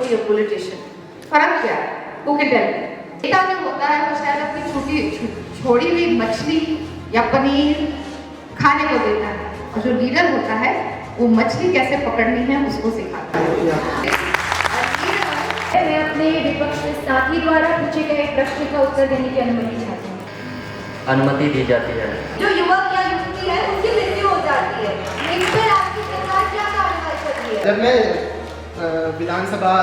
be a politician. फर्क क्या है? Who can tell me? नेता जो होता है वो शायद अपनी छोड़ी हुई मछली या पनीर खाने को देता है, और जो लीडर होता है वो मछली कैसे पकड़नी है उसको सिखाता है। मैं अपने विपक्ष के साथी द्वारा पूछे गए प्रश्न का उत्तर देने की अनुमति चाहती हूँ। अनुमति दी जाती है। जो युवक या युवती है उनकी मृत्यु हो जाती है, इस पर आपकी सरकार क्या कार्रवाई कर रही है? जब मैं विधानसभा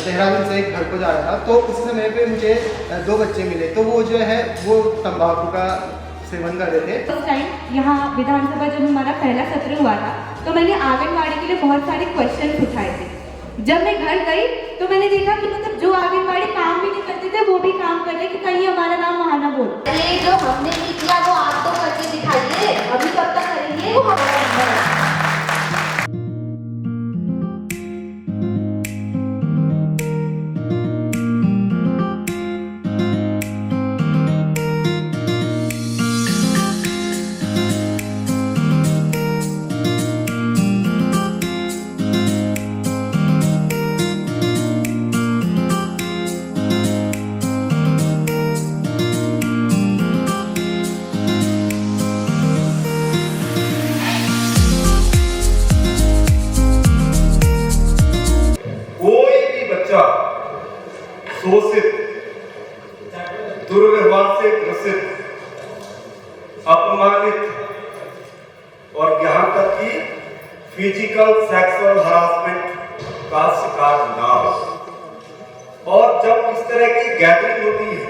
देहरादून से एक घर को जा रहा था तो उस समय पे मुझे 2 बच्चे मिले, तो वो जो है वो तंबाकू का सेवन कर रहे थे। उस टाइम यहाँ विधानसभा जब हमारा पहला सत्र हुआ था तो मैंने आंगनबाड़ी के लिए बहुत सारे क्वेश्चन उठाए थे। जब मैं घर गई तो मैंने देखा कि मतलब जो आंगनबाड़ी काम भी नहीं करते थे वो भी काम कर रहे कि कहीं हमारा नाम वहाँ ना बोल। ये जो हमने नहीं किया वो आप तो करके दिखाइए, अभी कब तक करेंगे वो हमारा नंबर है। शोषित, दुर्व्यवहार से ग्रसित, अपमानित और यहाँ तक कि फिजिकल सेक्सुअल हरासमेंट का शिकार ना हो। और जब इस तरह की गैदरिंग होती है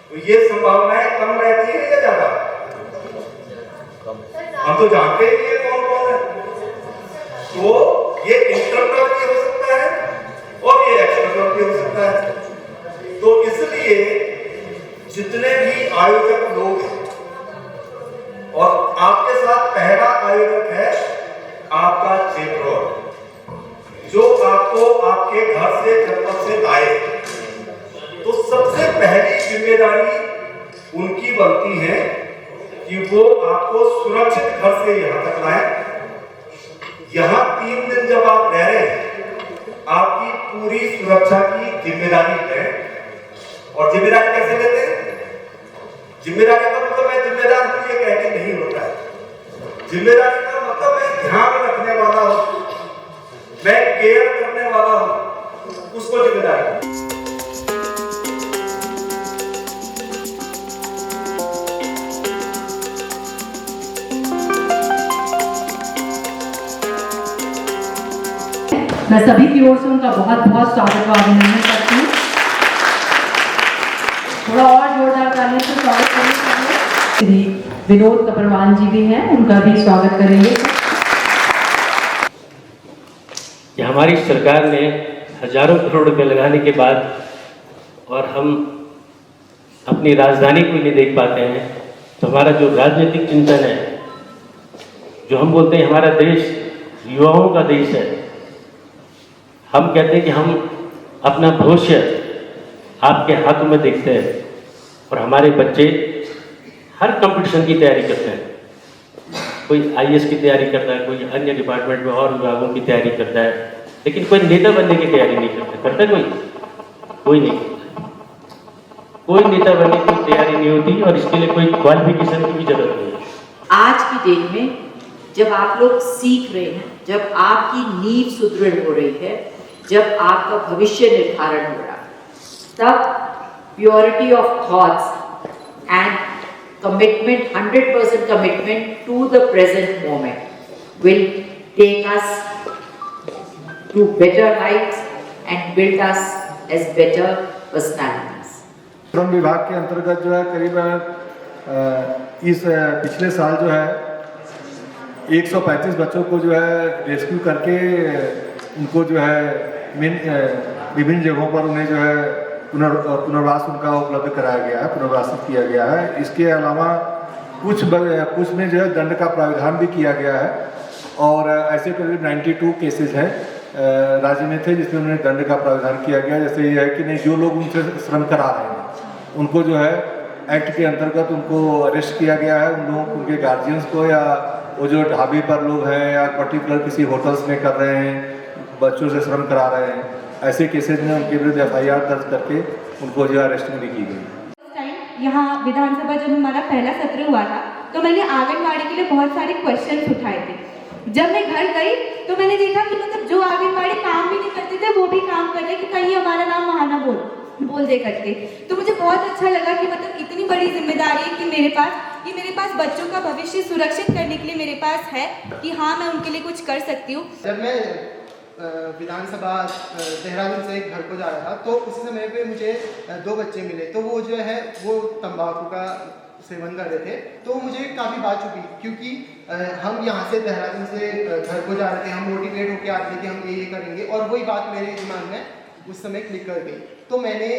तो ये संभावनाएं कम रहती है या ज्यादा? हम तो जानते ही नहीं कौन कौन है। तो ये इंटरनल भी हो सकता है और ये एक्सटर्नल भी हो सकता है। तो इसलिए जितने भी आयोजक लोग हैं, और आपके साथ पहला आयोजक है आपका चेपरोल, जो आपको आपके घर से जनपद से लाए, तो सबसे पहली जिम्मेदारी उनकी बनती है कि वो आपको सुरक्षित घर से यहां तक लाए। यहां 3 दिन जब आप रह रहे हैं, आपकी पूरी सुरक्षा की जिम्मेदारी है। और जिम्मेदारी कैसे लेते हैं? जिम्मेदारी का मतलब मैं जिम्मेदार हूं ये कह के नहीं होता है। जिम्मेदारी का मतलब मैं ध्यान रखने वाला हूं, मैं केयर करने वाला हूं, उसको जिम्मेदारी। मैं सभी की ओर से उनका बहुत बहुत स्वागत और अभिनंदन करती हूँ। थोड़ा और जोरदार तालियों से स्वागत करेंगे। श्री विनोद कपरवाल जी भी हैं, उनका भी स्वागत करेंगे। हमारी सरकार ने हजारों करोड़ रुपए लगाने के बाद और हम अपनी राजधानी को नहीं देख पाते हैं, तो हमारा जो राजनीतिक चिंतन है, जो हम बोलते हैं हमारा देश युवाओं का देश है, हम कहते हैं कि हम अपना भविष्य आपके हाथों में देखते हैं। और हमारे बच्चे हर कंपटीशन की तैयारी करते हैं। कोई IAS की तैयारी करता है, कोई अन्य डिपार्टमेंट में और विभागों की तैयारी करता है, लेकिन कोई नेता बनने की तैयारी नहीं करता। कोई नहीं करता। कोई नेता बनने की तैयारी नहीं होती और इसके लिए कोई क्वालिफिकेशन की भी जरूरत नहीं है। आज की डेट में जब आप लोग सीख रहे हैं, जब आपकी नींव सुदृढ़ हो रही है, जब आपका भविष्य निर्धारण हो रहा है, तब purity of thoughts and commitment, 100% commitment to the present moment will take us to better heights and build us as better personalities. श्रम विभाग के अंतर्गत जो है करीब इस पिछले साल जो है 135 बच्चों को जो है रेस्क्यू करके उनको जो है विभिन्न जगहों पर उन्हें जो है पुनर्वास उनका उपलब्ध कराया गया है, पुनर्वासित किया गया है। इसके अलावा कुछ में जो है दंड का प्रावधान भी किया गया है और ऐसे करीब 92 केसेस हैं राज्य में थे जिसमें उन्हें दंड का प्रावधान किया गया। जैसे ये है कि नहीं, जो लोग उनसे श्रम करा रहे हैं उनको जो है एक्ट के अंतर्गत उनको अरेस्ट किया गया है। उन लोगों उनके गार्जियंस को, या वो जो ढाबे पर लोग हैं या पर्टिकुलर किसी होटल्स में कर रहे हैं, बच्चों से श्रम करा रहे हैं, ऐसे केसेज में उनके विरुद्ध FIR दर्ज करके उनको जो अरेस्टिंग भी की गई। टाइम यहाँ विधानसभा जब हमारा पहला सत्र हुआ था तो मैंने आंगनबाड़ी के लिए बहुत सारे क्वेश्चंस उठाए थे। जब मैं घर गई तो मैंने देखा कि मतलब जो आंगनबाड़ी काम भी नहीं करते थे वो भी काम कर रहे कि कहीं हमारा नाम वहाँ ना बोल दे करके। तो मुझे बहुत अच्छा लगा कि मतलब इतनी बड़ी जिम्मेदारी है कि मेरे पास बच्चों का भविष्य सुरक्षित करने के लिए मेरे पास है कि हाँ मैं उनके लिए कुछ कर सकती हूँ। जब मैं विधानसभा देहरादून से घर को जा रहा था तो उस समय पे मुझे 2 बच्चे मिले, तो वो जो है वो तंबाकू का सेवन कर रहे थे। तो मुझे काफ़ी बात चुकी क्योंकि हम यहाँ से देहरादून से घर को जा रहे थे, हम मोटिवेट होकर आ रहे थे कि हम ये करेंगे, और वही बात मेरे दिमाग में उस समय क्लिक कर गई। तो मैंने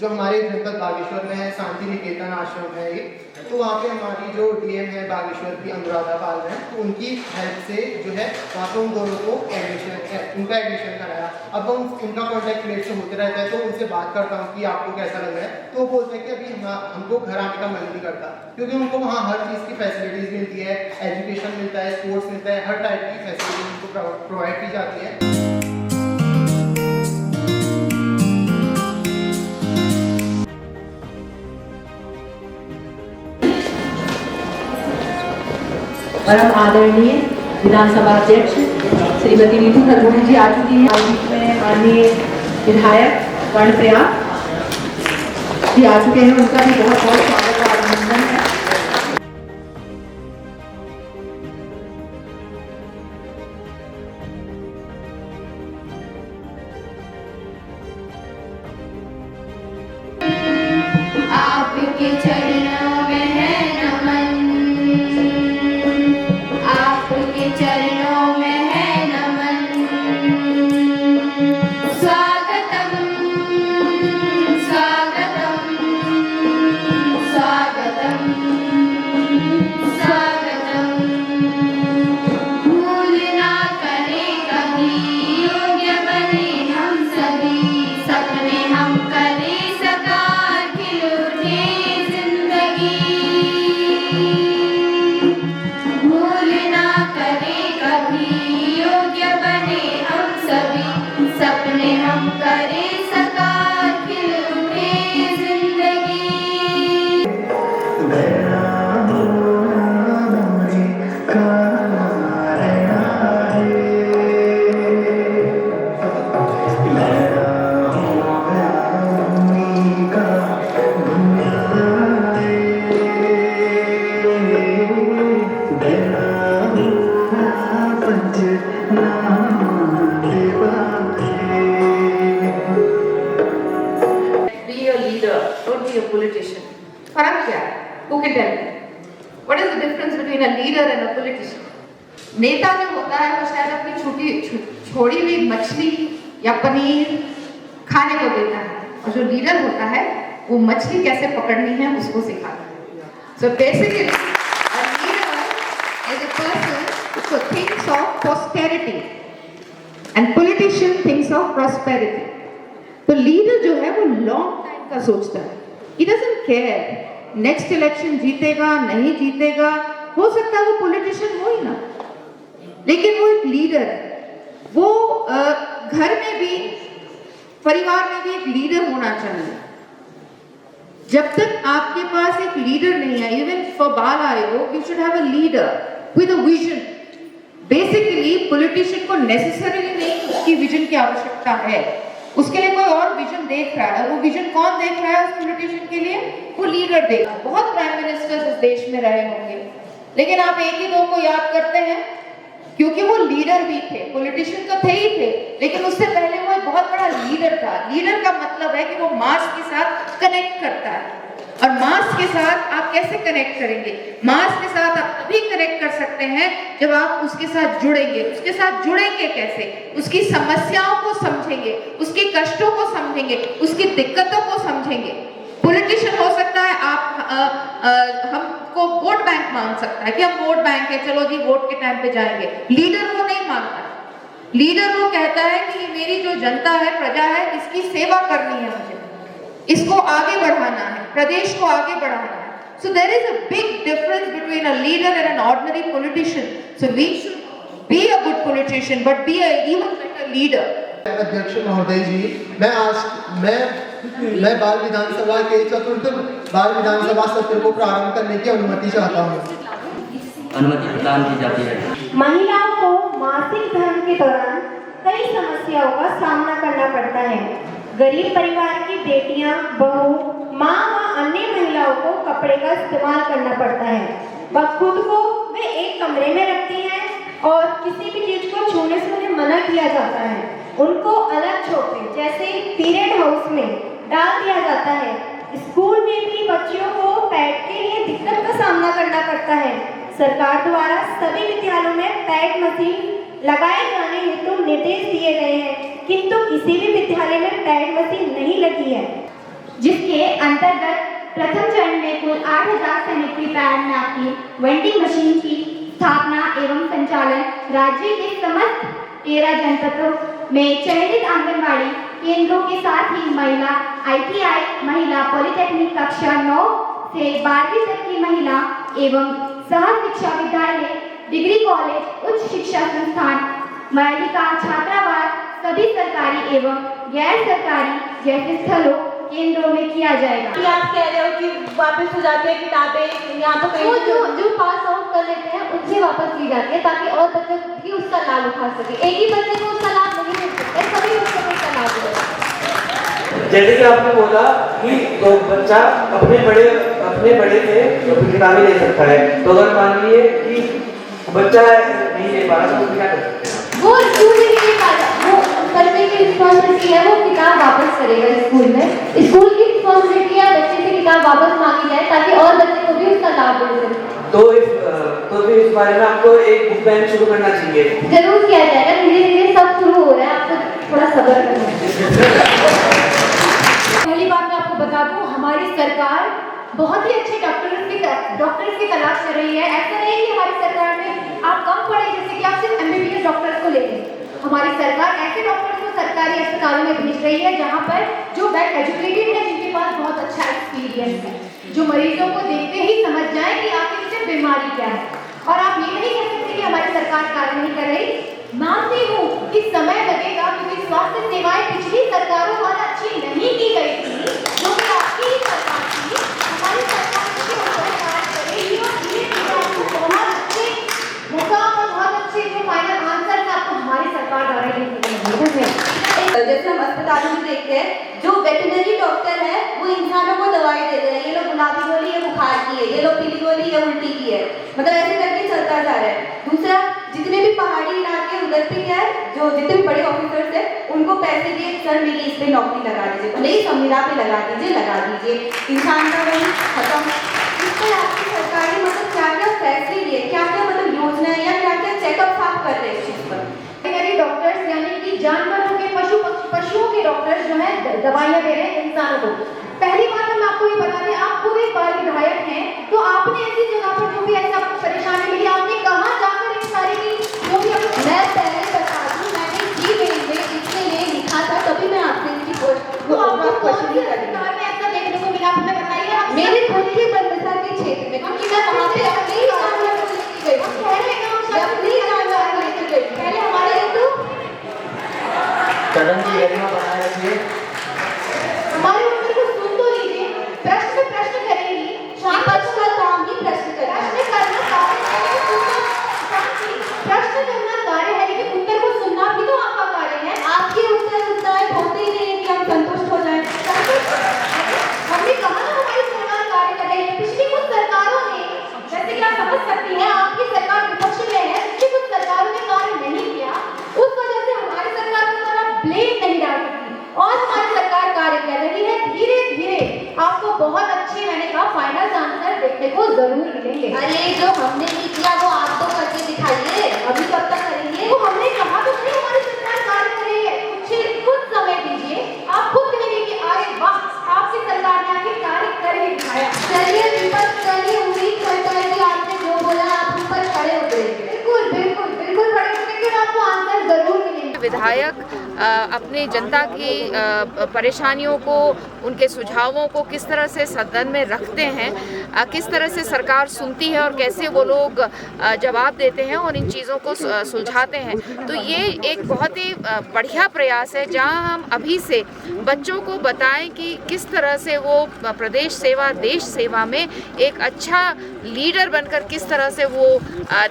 जो हमारे जनपद बागेश्वर में है शांति निकेतन आश्रम है एक, तो वहाँ पे हमारी जो DM है बागेश्वर की अनुराधा पाल है, तो उनकी हेल्प से जो है वहाँ पे उन दोनों को उनका एडमिशन कराया। अब उनका कॉन्टैक्ट मेरे से होते रहता है, तो उनसे बात करता हूँ कि आपको कैसा लग रहा है, तो वो बोलते हैं कि अभी हमको घर आने का मन नहीं करता, क्योंकि उनको वहाँ हर चीज़ की फैसिलिटीज़ मिलती है, एजुकेशन मिलता है, स्पोर्ट्स मिलता है, हर टाइप की फैसिलिटी उनको प्रोवाइड की जाती है। परम आदरणीय विधानसभा अध्यक्ष श्रीमती नीतू खरगोनी जी आ चुकी हैं। बीच में माननीय विधायक कर्णप्रयाग जी आ चुके हैं, उनका भी बहुत बहुत स्वागत और अभिनंदन है। आपके चरणों में है नमन, आपके चरणों में है नमन। स्वागतम स्वागतम स्वागतम स्वागतम। भूल ना करें कभी, योग्य बने हम सभी, सपने हम करें साकार, खिल उठे जिंदगी। भूल ना करें कभी, योग्य बने हम सभी, सपने हम करें साकार, खिल उठे जिंदगी। Be a leader, don't be a politician. फर्क क्या है? Who can tell me? What is the difference between a leader and a politician? नेता जो होता है वो शायद अपनी छोड़ी हुई मछली या पनीर खाने को देता है, और जो लीडर होता है वो मछली कैसे पकड़नी है उसको सिखाता है। So basically, a leader is a person who thinks of posterity and politician thinks of prosperity. तो लीडर जो है वो लॉन्ग टाइम का सोचता है। He doesn't care next election जीतेगा नहीं जीतेगा, हो सकता है वो पॉलिटिशियन हो ही ना, लेकिन वो एक लीडर है। वो घर में भी परिवार में भी एक लीडर होना चाहिए। जब तक आपके पास एक लीडर नहीं है, इवन फॉर बाल आयोग you should have a leader with a vision. Basically politician को नेसेसरीली नहीं उसकी विजन की आवश्यकता है, उसके लिए कोई और विजन देख रहा है। वो विजन कौन देख रहा है उस पॉलिटिशियन के लिए? वो लीडर देख रहा है। बहुत प्राइम मिनिस्टर्स इस देश में रहे होंगे, लेकिन आप एक ही दो को याद करते हैं क्योंकि वो लीडर भी थे, पॉलिटिशियन तो थे ही थे, लेकिन उससे पहले वो एक बहुत बड़ा लीडर था। लीडर का मतलब है कि वो मास के साथ कनेक्ट करता है, और मास के साथ आप कैसे कनेक्ट करेंगे? मास के साथ आप तभी कनेक्ट कर सकते हैं जब आप उसके साथ जुड़ेंगे। उसके साथ जुड़ेंगे कैसे? उसकी समस्याओं को समझेंगे, उसके कष्टों को समझेंगे, उसकी दिक्कतों को समझेंगे। पॉलिटिशियन हो सकता है आप हमको वोट बैंक मान सकता है कि हम वोट बैंक है, चलो जी वोट के टाइम पे जाएंगे। लीडर वो नहीं मानता। लीडर वो कहता है कि मेरी जो जनता है, प्रजा है, इसकी सेवा करनी है, मुझे इसको आगे बढ़ाना है, प्रदेश को आगे बढ़ाना है। So there is a big difference between a leader and an ordinary politician. So we should be a good politician, but be a even better leader. अध्यक्ष महोदय जी, मैं बाल विधानसभा के चतुर्थ बाल विधानसभा सत्र को प्रारंभ करने की अनुमति चाहता हूँ। अनुमति प्रदान की जाती है। महिलाओं को मासिक धर्म के दौरान कई समस्याओं का सामना करना पड़ता है। गरीब परिवार की बेटियां, बहू, माँ व अन्य महिलाओं को कपड़े का इस्तेमाल करना पड़ता है। वह खुद को वे एक कमरे में रखती हैं और किसी भी चीज को छूने से उन्हें मना किया जाता है। उनको अलग छोटे जैसे पीरियड हाउस में डाल दिया जाता है। स्कूल में भी बच्चियों को पैड के लिए दिक्कत का सामना करना पड़ता है। सरकार द्वारा सभी विद्यालयों में पैड मशीन लगाए जाने हेतु निर्देश दिए गए हैं, किंतु किसी भी विद्यालय में पैड मशीन नहीं लगी है, जिसके अंतर्गत प्रथम चरण में कुल 8000 sanitary pad napkin vending machine की स्थापना एवं संचालन राज्य के समस्त 13 जनपदों में चयनित आंगनबाड़ी केंद्रों के साथ ही महिला ITI, महिला पॉलिटेक्निक कक्षा 9 से 12वीं तक की महिला एवं सह शिक्षा विद्यालय, डिग्री कॉलेज, उच्च शिक्षा संस्थान, बालिका छात्रावास सभी सरकारी एवं गैर सरकारी जैसे स्थलों केंद्रों में किया जाएगा। कि आप कह रहे हो कि वापस हो जाती है किताबें यहाँ तो कहीं जो पास आउट कर लेते हैं उनसे वापस की जाती है ताकि और बच्चे भी उसका लाभ उठा सके। एक ही बच्चे को उसका लाभ नहीं मिल सकता, सभी बच्चों को उसका लाभ मिलेगा। जैसे कि आपने बोला कि तो बच्चा अपने बड़े से किताबें ले सकता है, तो अगर मान लीजिए कि बच्चा नहीं ले पा रहा तो क्या कर सकते हैं? वो स्कूल में नहीं पाता, वो करने की रिस्पॉन्सिबिलिटी है, वो किताब वापस करेगा स्कूल में। स्कूल की रिस्पॉन्सिबिलिटी है बच्चे से किताब वापस मांगी जाए ताकि और बच्चे को भी उसका लाभ मिल सके। तो फिर इस बारे में आपको एक बुक बैंक शुरू करना चाहिए। जरूर किया जाएगा, धीरे धीरे सब शुरू हो रहा है, आपको थोड़ा सब्र करना है। पहली बात मैं आपको बता दूं, हमारी सरकार बहुत ही अच्छे डॉक्टर्स की तलाश कर रही है। ऐसा नहीं है कि हमारी सरकार में आप कम पढ़े जैसे कि आप सिर्फ MBBS डॉक्टर्स को ले लें। हमारी सरकार ऐसे डॉक्टर्स को सरकारी अस्पतालों में भेज रही है जहाँ पर जो वेल एजुकेटेड है, जिनके पास बहुत अच्छा एक्सपीरियंस है, जो मरीजों को देखते ही समझ जाए कि आपकी मुझे बीमारी क्या है। और आप ये नहीं कह सकते कि हमारी सरकार कार्य नहीं कर रही। मानती हूँ कि समय लगेगा क्योंकि स्वास्थ्य सेवाएं पिछली सरकारों द्वारा अच्छी नहीं की गई थी, जो कि आपकी ही सरकार थी। हमारी सरकार इसके ऊपर कार्य करेगी और धीरे-धीरे आपको बहुत अच्छे मुकाम और बहुत अच्छे जो फाइनल आंसर है आपको हमारी सरकार द्वारा ही मिलेंगे। जैसे हम अस्पतालों में देखते हैं, जो वेटरनरी डॉक्टर है वो इंसानों को दवाई दे रहे हैं, ये लो गुलाबी गोली है बुखार की है, ये लो पीली गोली है उल्टी की है, मतलब ऐसे करके चलता जा रहा है। दूसरा, जितने भी पहाड़ी इलाके उधर पे क्या है, जो जितने भी बड़े ऑफिसर्स हैं उनको पैसे दिए, सर मेरी इस पे नौकरी लगा दीजिए, भले ही संविदा पे लगा दीजिए, इंसान का वही खत्म। इस पर आपकी सरकारी मतलब क्या क्या फैसले लिए, क्या क्या मतलब योजनाएं या क्या क्या चेकअप आप कर रहे हैं इस चीज पर? डॉक्टर्स यानी कि जानवरों के पशुओं के डॉक्टर्स जो है दवाइयाँ दे रहे हैं इंसानों को। पहली बात मैं आपको ये बता दें, आप खुद एक बार विधायक हैं, तो आपने ऐसी जगह पर जो भी ऐसा आपको परेशानी मिली, आपने कहाँ जाकर इन सारी जो भी आपको मैं पहले बता दूं, मैंने जी-मेल में इसके लिए लिखा था, तभी मैं आपसे इसकी तो आपको कौन सी सरकार में ऐसा देखने को मिला, हमें बताइए। आप मेरे खुद के बंदसा के क्षेत्र में, क्योंकि मैं वहाँ पे अपने ही जानवर को लेके गई थी, अपने ही जानवर को लेके गई थी। पहले हमारे तो सदन की गरिमा बनाए रखिए। हमारे उत्तर को सुन तो लीजिए। प्रश्न करेंगी, विपक्ष का काम ही प्रश्न करना है। प्रश्न करना कार्य है, लेकिन उत्तर को सुनना भी तो आपका कार्य है। आपके उत्तर होते ही नहीं कि हम संतुष्ट हो जाएं। हमने कहा ना हमारी सरकार कार्य कर रही है। पिछली कुछ सरकारों ने, जैसे कि आप समझ सकती हैं, आपकी सरकार विपक्ष में है, पिछली कुछ सरकारों ने कार्य नहीं किया, उस वजह से हमारी सरकार को ब्लेम नहीं डाल सकती और हमारी सरकार कार्य कर रही है। धीरे धीरे आपको बहुत अच्छे, मैंने कहा, फाइनल आंसर देखने को जरूर मिलेंगे। अरे जो हमने नहीं किया वो आप तो करके दिखाइए, अभी कब तक करेंगे? वो हमने कहा तो नहीं, हमारी सरकार कार्य कर रही है। कुछ समय दीजिए, आप खुद कहेंगे कि अरे वाह, आपकी सरकार ने आगे कार्य कर ही दिखाया। चलिए विपक्ष, चलिए उम्मीद करता है कि आपने जो बोला आप उस पर खड़े उतरेंगे। बिल्कुल खड़े उतरेंगे और आपको आंसर जरूर मिलेंगे। विधायक अपनी जनता की परेशानियों को, उनके सुझावों को किस तरह से सदन में रखते हैं, किस तरह से सरकार सुनती है और कैसे वो लोग जवाब देते हैं और इन चीज़ों को सुलझाते हैं। तो ये एक बहुत ही बढ़िया प्रयास है जहां हम अभी से बच्चों को बताएं कि किस तरह से वो प्रदेश सेवा, देश सेवा में एक अच्छा लीडर बनकर किस तरह से वो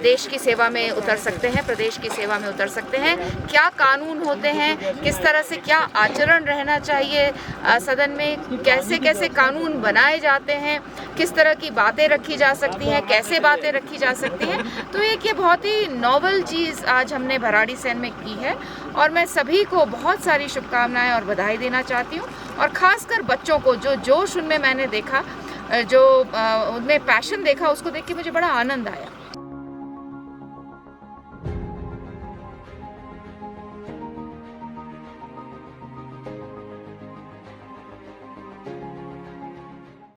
देश की सेवा में उतर सकते हैं, प्रदेश की सेवा में उतर सकते हैं, क्या कानून होते हैं, किस तरह से क्या आचरण रहना चाहिए सदन में, कैसे कैसे कानून बनाए जाते हैं, किस तरह की बातें रखी जा सकती हैं, कैसे बातें रखी जा सकती हैं। तो एक ये बहुत ही नॉवल चीज़ आज हमने भराड़ीसैंण में की है और मैं सभी को बहुत सारी शुभकामनाएं और बधाई देना चाहती हूँ। और ख़ासकर बच्चों को जो जोश उनमें मैंने देखा, जो उनमें पैशन देखा, उसको देख के मुझे बड़ा आनंद आया।